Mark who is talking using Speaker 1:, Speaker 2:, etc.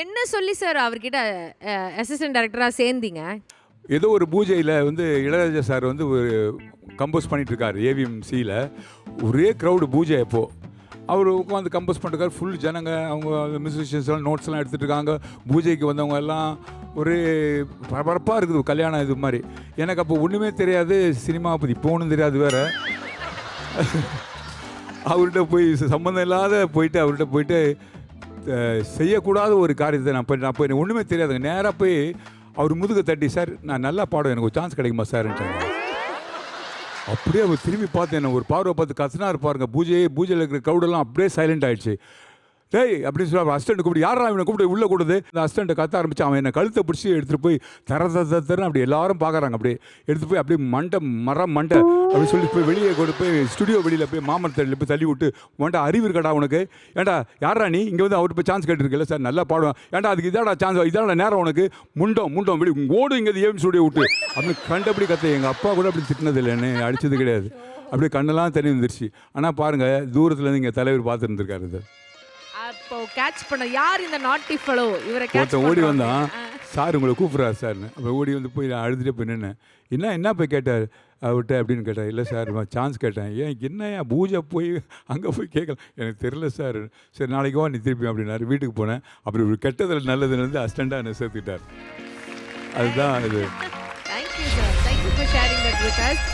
Speaker 1: என்ன சொல்லி சார் அவர்கிட்ட அசிஸ்டன்ட் டைரக்டரா சேர்ந்தீங்க?
Speaker 2: ஏதோ ஒரு பூஜையில் வந்து இளையராஜா சார் வந்து ஒரு கம்போஸ் பண்ணிட்டு இருக்காரு ஏவிஎம்சியில். ஒரே க்ரௌடு பூஜை அப்போது அவர் உட்காந்து கம்போஸ் பண்ணிருக்காரு. ஃபுல் ஜனங்க, அவங்க மியூசிஷியன்ஸ் எல்லாம் நோட்ஸ்லாம் எடுத்துகிட்டு இருக்காங்க. பூஜைக்கு வந்தவங்க எல்லாம் ஒரே பரபரப்பாக இருக்குது, கல்யாணம் இது மாதிரி. எனக்கு அப்போ ஒன்றுமே தெரியாது, சினிமா பற்றி இப்போ ஒன்றும் தெரியாது வேறு. அவர்கிட்ட போய் சம்மந்தம் இல்லாத அவர்கிட்ட போயிட்டு செய்யக்கூடாத ஒரு காரியத்தை நான் போய் ஒன்றுமே தெரியாதுங்க. நேராக போய் அவர் முதுகை தட்டி, சார் நான் நல்லா பாடுவேன், எனக்கு ஒரு சான்ஸ் கிடைக்குமா சார்ன்ட்டாங்க. அப்படியே அவர் திரும்பி பார்த்து என்ன ஒரு பார்வை பார்த்து கத்துனா இருப்பாருங்க. பூஜையில் இருக்கிற க்ரௌடெல்லாம் அப்படியே சைலண்ட் ஆகிடுச்சு. டேய் அப்படின்னு சொல்லி அசிஸ்டண்ட் கூப்பிட்டு, யாரா இவனை கூப்பிட்டு உள்ளே கூடுது. அந்த அசிஸ்டண்ட்டை கத்த ஆரம்பிச்சு அவன் என்னை கழுத்தை பிடிச்சி எடுத்துகிட்டு போய் தரன்னு அப்படி எல்லாரும் பார்க்குறாங்க. அப்படியே எடுத்துகிட்டு போய் அப்படியே மண்டை அப்படின்னு சொல்லி போய் வெளியே கொண்டு போய் ஸ்டுடியோ வெளியில் போய் மாமரத்தில் போய் தள்ளி விட்டு, உன்ட்ட அறிவு இருக்கடா உனக்கு, ஏன்டா யாரா நீ இங்கே வந்து அவர்கிட்ட போய் சான்ஸ் கேட்டுருக்கல, சார் நல்லா பாடுவேன், ஏன்டா அதுக்கு இதாடா சான்ஸ், இதான நேரம் உனக்கு, முண்டம் வெளியே ஓடு இங்கே ஏம் ஸ்டுடியோ விட்டு அப்படின்னு கண்டபடி கத்த. எங்கள் அப்பா கூட அப்படி திட்டினது இல்லை, என்ன அடித்தது கிடையாது. அப்படியே கண்ணெல்லாம் தண்ணி வந்துருச்சு. ஆனால் பாருங்கள், தூரத்துலேருந்து இங்கே தலைவர் பார்த்துருந்துருக்காரு. இது
Speaker 1: அப்போ கேட்ச் பண்ண யார் இந்த நாட்டி ஃபெலோ, இவரை கேட்ச்
Speaker 2: ஓடி வந்தான். சார் உங்களை கூப்பிட்றாரு சார்னு. அப்போ ஓடி வந்து போய் நான் அழுதுகிட்டே போய் நின்னேன். என்ன போய் கேட்டார் அவர்கிட்ட அப்படின்னு கேட்டார். இல்லை சார் சான்ஸ் கேட்டேன். ஏன் என்ன பூஜை போய் அங்கே போய் கேட்கலாம், எனக்கு தெரில சார். சரி நாளைக்கு வா நீ திருப்பி அப்படின்னாரு. வீட்டுக்கு போனேன். அப்படி ஒரு கெட்டதில் நல்லதுன்னு வந்து அசிஸ்டண்டாக என்னை சேர்த்துக்கிட்டார். அதுதான் இது.
Speaker 1: Thank you sir, thank you for sharing that with us.